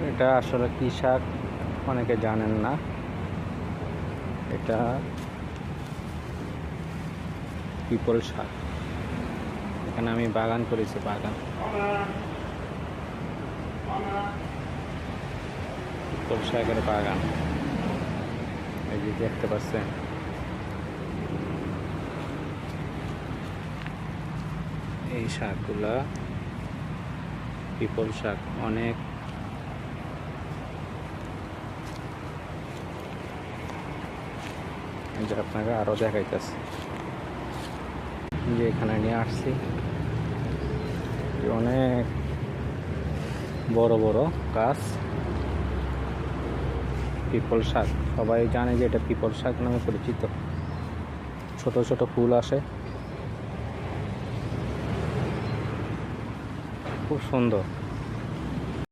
এটা আসলে কি শাক অনেকে জানেন না। এটা পিপল শাক। এখানে আমি বাগান করেছি, বাগান পিপল শাকের বাগান। এই যে দেখতে পাচ্ছেন, এই শাকগুলা পিপল শাক। অনেক যে আপনাকে আরো দেখাইতেছে, যে এখানে নিয়ে আসছি অনেক বড় বড় গাছ। পিপল শাক সবাই জানে যে এটা পিপল শাক নামে পরিচিত। ছোট ছোট ফুল আসে, খুব সুন্দর।